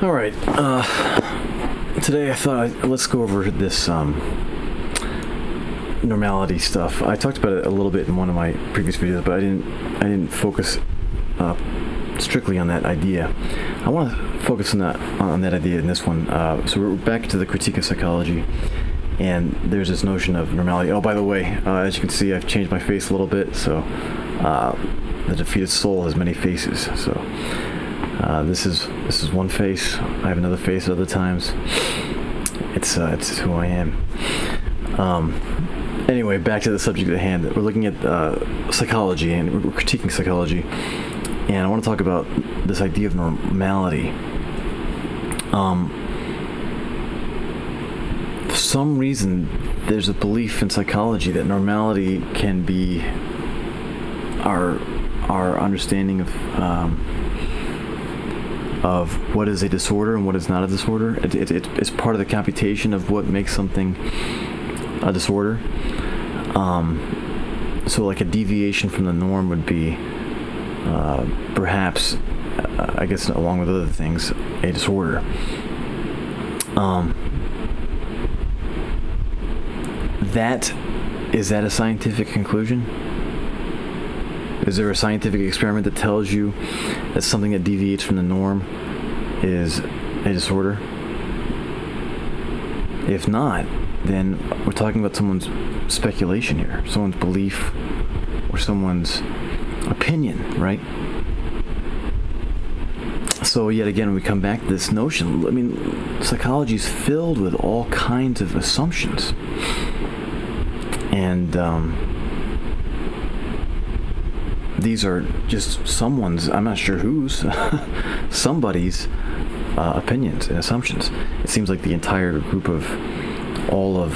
All right. Today I thought let's go over this normality stuff. I talked about it a little bit in one of my previous videos, but I didn't focus strictly on that idea. I want to focus on that idea in this one. So we're back to the critique of psychology, and there's this notion of normality. Oh, by the way, as you can see, I've changed my face a little bit. So the defeated soul has many faces. So this is one face. I have another face at other times. It's who I am. Anyway, back to the subject at hand. We're looking at psychology, and we're critiquing psychology. And I want to talk about this idea of normality. For some reason, there's a belief in psychology that normality can be our understanding of what is a disorder and what is not a disorder. It's part of the computation of what makes something a disorder. So like a deviation from the norm would be perhaps, I guess along with other things, a disorder. Is that a scientific conclusion? Is there a scientific experiment that tells you that something that deviates from the norm is a disorder? If not, then we're talking about someone's speculation here, someone's belief, or someone's opinion, right? So yet again, we come back to this notion. I mean, psychology is filled with all kinds of assumptions. And these are just someone's, I'm not sure whose, somebody's opinions and assumptions. It seems like the entire group of all of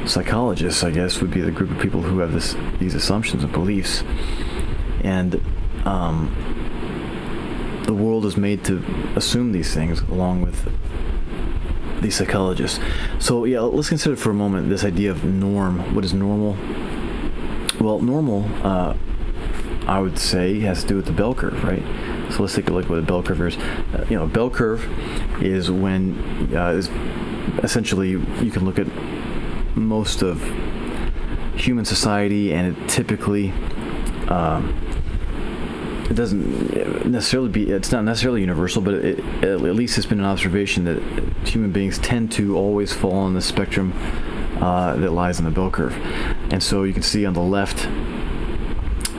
psychologists, I guess, would be the group of people who have these assumptions and beliefs. And the world is made to assume these things along with these psychologists. So yeah, let's consider for a moment this idea of norm. What is normal? Well, normal, I would say, has to do with the bell curve, right? So let's take a look at what a bell curve is. A bell curve is when, is essentially, you can look at most of human society, and it typically, it doesn't necessarily it's not necessarily universal, but at least it's been an observation that human beings tend to always fall on the spectrum that lies in the bell curve. And so you can see on the left,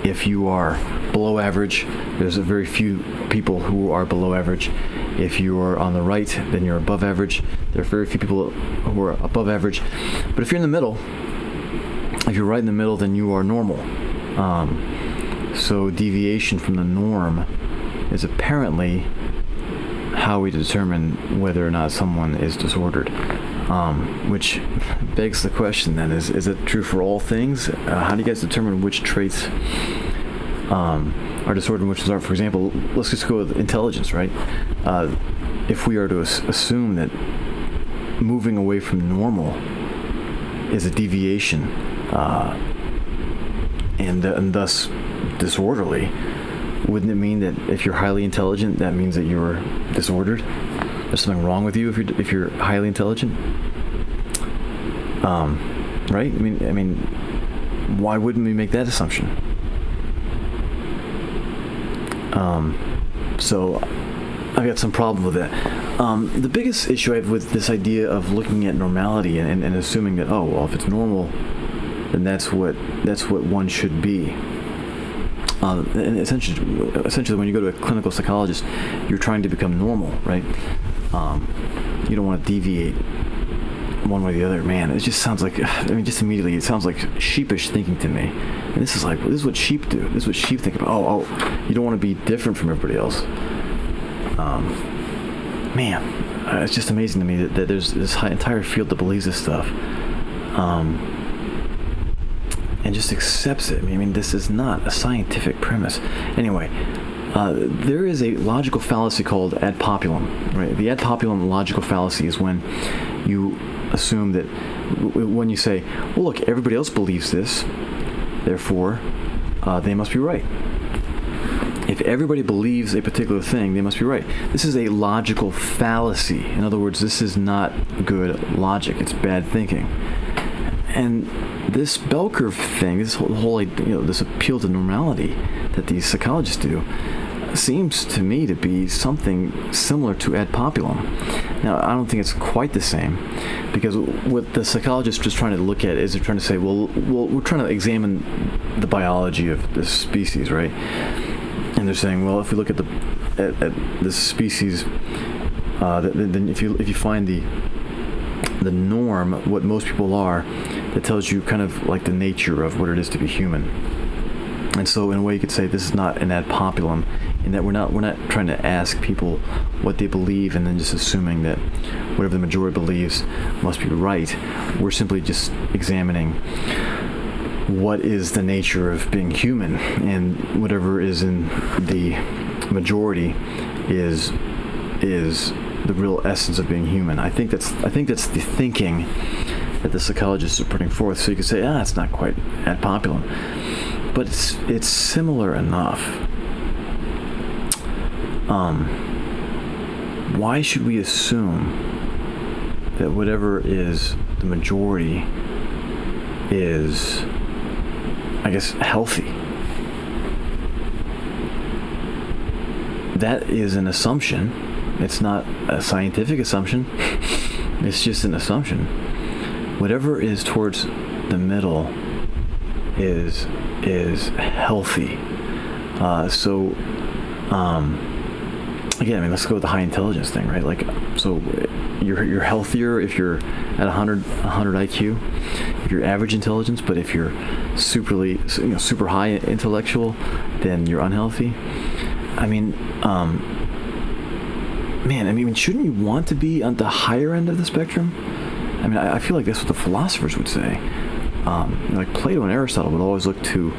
if you are below average, there's a very few people who are below average. If you are on the right, then you're above average. There are very few people who are above average. But if you're in the middle, if you're right in the middle, then you are normal. So deviation from the norm is apparently how we determine whether or not someone is disordered. Which begs the question then, is it true for all things? How do you guys determine which traits are disordered and which aren't? For example, let's just go with intelligence, right? If we are to assume that moving away from normal is a deviation and thus disorderly, wouldn't it mean that if you're highly intelligent, that means that you're disordered? There's something wrong with you if you're highly intelligent, right? I mean, why wouldn't we make that assumption? So I've got some problem with that. The biggest issue I have with this idea of looking at normality and assuming that, oh well, if it's normal, then that's what one should be. And essentially, when you go to a clinical psychologist, you're trying to become normal, right? You don't want to deviate one way or the other. Man, it just sounds like, just immediately, it sounds like sheepish thinking to me. And this is what sheep do. This is what sheep think about. Oh, you don't want to be different from everybody else. It's just amazing to me that there's this entire field that believes this stuff. And just accepts it. This is not a scientific premise. Anyway, there is a logical fallacy called ad populum, right? The ad populum logical fallacy is when you assume that, when you say, well, look, everybody else believes this, therefore, they must be right. if everybody believes a particular thing, they must be right. This is a logical fallacy. In other words, this is not good logic. It's bad thinking. And this bell curve thing, this whole this appeal to normality that these psychologists do, seems to me to be something similar to ad populum. Now, I don't think it's quite the same, because what the psychologists are just trying to look at is they're trying to say, well, we're trying to examine the biology of this species, right? And they're saying, well, if we look at the species, then if you find the norm, what most people are, that tells you kind of like the nature of what it is to be human. And so, in a way, you could say this is not an ad populum, in that we're not trying to ask people what they believe and then just assuming that whatever the majority believes must be right. We're simply just examining what is the nature of being human, and whatever is in the majority is the real essence of being human. I think that's the thinking that the psychologists are putting forth. So you could say, it's not quite ad populum, but it's similar enough. Why should we assume that whatever is the majority is, I guess, healthy? That is an assumption. It's not a scientific assumption. It's just an assumption. Whatever is towards the middle is healthy. Again, I mean, let's go with the high intelligence thing, right? Like, so you're healthier if you're at 100 IQ, if you're average intelligence, but if you're super high intellectual, then you're unhealthy. I mean, shouldn't you want to be on the higher end of the spectrum? I mean, I feel like that's what the philosophers would say. Like Plato and Aristotle would always look to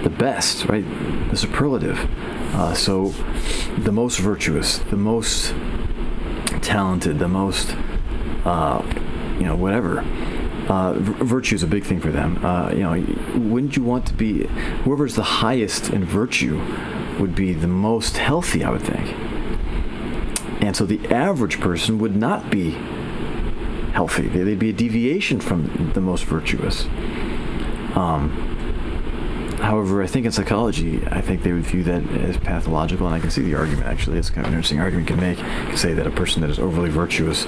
the best, right? The superlative. So the most virtuous, the most talented, the most, whatever. Virtue is a big thing for them. Wouldn't you want to be, whoever's the highest in virtue would be the most healthy, I would think. And so the average person would not be healthy. They'd be a deviation from the most virtuous. However, I think in psychology, I think they would view that as pathological, and I can see the argument, actually. It's kind of an interesting argument you can make. You can say that a person that is overly virtuous,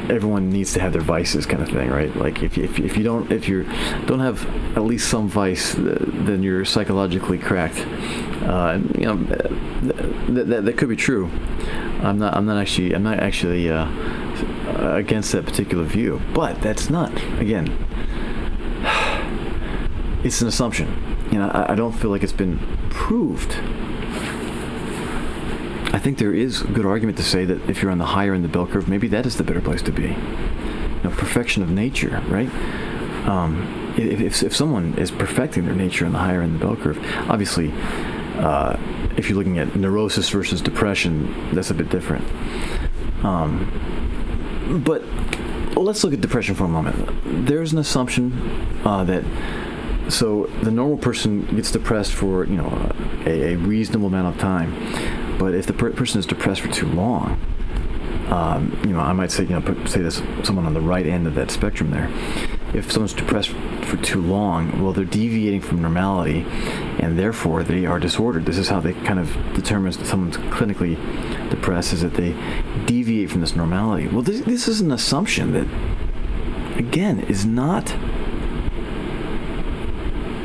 everyone needs to have their vices, kind of thing, right? Like if you don't have at least some vice, then you're psychologically cracked. That could be true. I'm not actually against that particular view, but that's not, again, it's an assumption. I don't feel like it's been proved. I think there is a good argument to say that if you're on the higher end of the bell curve, maybe that is the better place to be. Perfection of nature, right? If someone is perfecting their nature on the higher end of the bell curve, obviously, if you're looking at neurosis versus depression, that's a bit different. But let's look at depression for a moment. There's an assumption that so the normal person gets depressed for a reasonable amount of time, but if the person is depressed for too long, I might say say this someone on the right end of that spectrum there. If someone's depressed for too long, well, they're deviating from normality, and therefore they are disordered. This is how they kind of determine that someone's clinically depressed, is that they deviate from this normality. Well, this is an assumption that, again, is not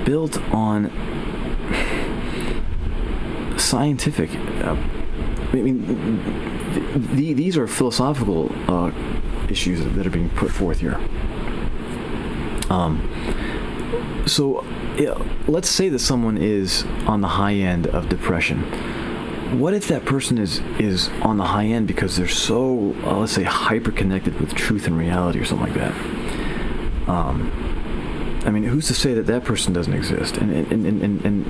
built on scientific. These are philosophical issues that are being put forth here. Let's say that someone is on the high end of depression. What if that person is on the high end because they're so, let's say, hyper-connected with truth and reality or something like that? Who's to say that person doesn't exist? And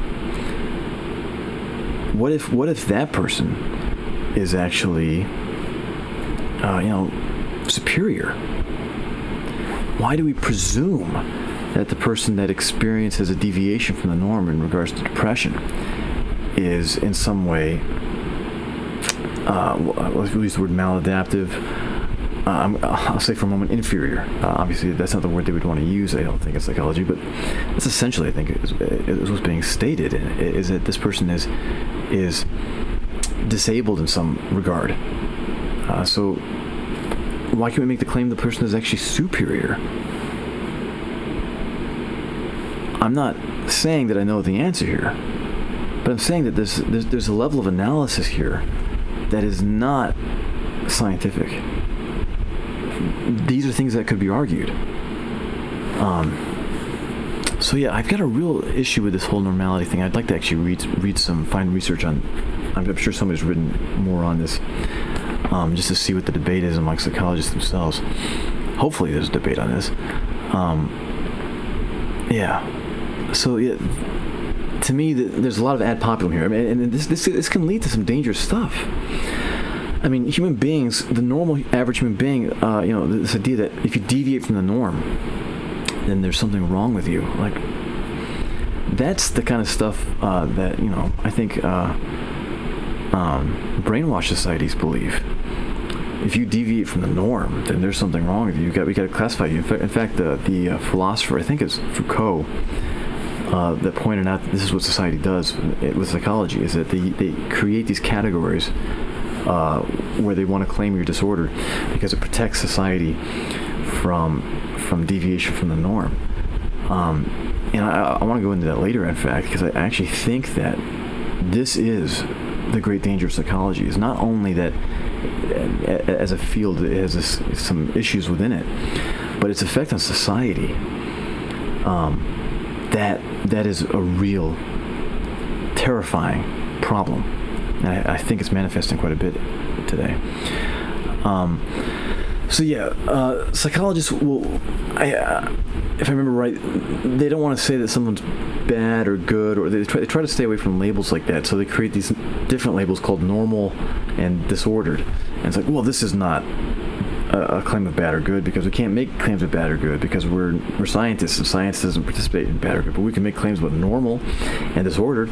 what if that person is actually, superior? Why do we presume that the person that experiences a deviation from the norm in regards to depression is in some way, let's use the word maladaptive. I'll say for a moment inferior. Obviously, that's not the word they would want to use, I don't think, in psychology, but that's essentially, I think, is what's being stated, is that this person is disabled in some regard. So why can't we make the claim the person is actually superior? I'm not saying that I know the answer here, but I'm saying that there's a level of analysis here that is not scientific. These are things that could be argued. So yeah, I've got a real issue with this whole normality thing. I'd like to actually find research on. I'm sure somebody's written more on this, just to see what the debate is among psychologists themselves. Hopefully, there's a debate on this. Yeah. So yeah, to me, there's a lot of ad populum here. I mean, and this can lead to some dangerous stuff. I mean, human beings, the normal, average human being, this idea that if you deviate from the norm, then there's something wrong with you. Like, that's the kind of stuff that, I think brainwashed societies believe. If you deviate from the norm, then there's something wrong with you. We got to classify you. In fact, the philosopher, I think it's Foucault, that pointed out that this is what society does with psychology, is that they create these categories where they want to claim you're disordered because it protects society from deviation from the norm. And I want to go into that later, in fact, because I actually think that this is the great danger of psychology. Is not only that as a field it has some issues within it, but its effect on society, that is a real terrifying problem. And I think it's manifesting quite a bit today. So yeah, psychologists will, if I remember right, they don't want to say that someone's bad or good, or they try to stay away from labels like that. So they create these different labels called normal and disordered. And it's like, well, this is not a claim of bad or good, because we can't make claims of bad or good because we're scientists, and science doesn't participate in bad or good. But we can make claims about normal and disordered.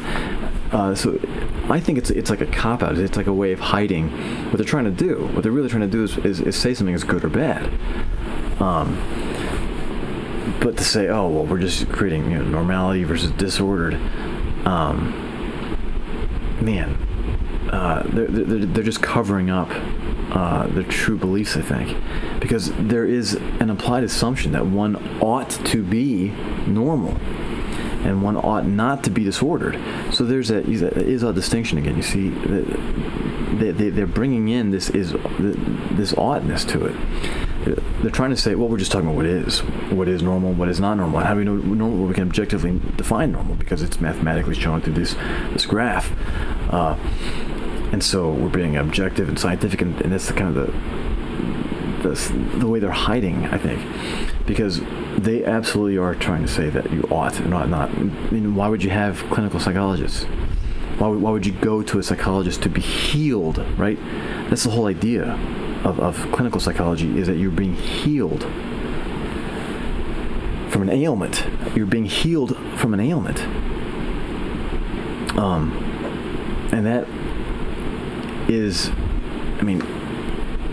So I think it's like a cop-out. It's like a way of hiding what they're trying to do. What they're really trying to do is say something is good or bad. But to say, oh, well, we're just creating normality versus disordered, they're just covering up their true beliefs, I think, because there is an implied assumption that one ought to be normal and one ought not to be disordered. So there's a distinction again. You see, they're bringing in this oughtness to it. They're trying to say, well, we're just talking about what is normal, what is not normal. How do we know normal? Well, we can objectively define normal because it's mathematically shown through this graph. And so we're being objective and scientific, and that's the kind of the way they're hiding, I think, because they absolutely are trying to say that you ought and ought not. I mean, why would you have clinical psychologists? Why would you go to a psychologist to be healed, right? That's the whole idea of clinical psychology, is that you're being healed from an ailment. You're being healed from an ailment. And that is,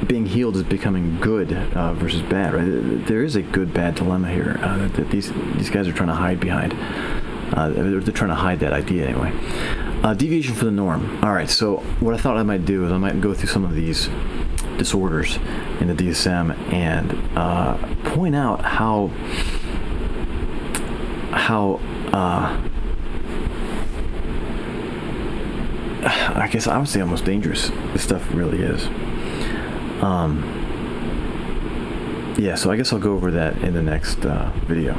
being healed is becoming good versus bad, right? There is a good-bad dilemma here that these guys are trying to hide behind. They're trying to hide that idea anyway. Deviation from the norm. All right, so what I thought I might do is I might go through some of these disorders in the DSM and point out how I guess I would say almost dangerous this stuff really is. So I guess I'll go over that in the next video.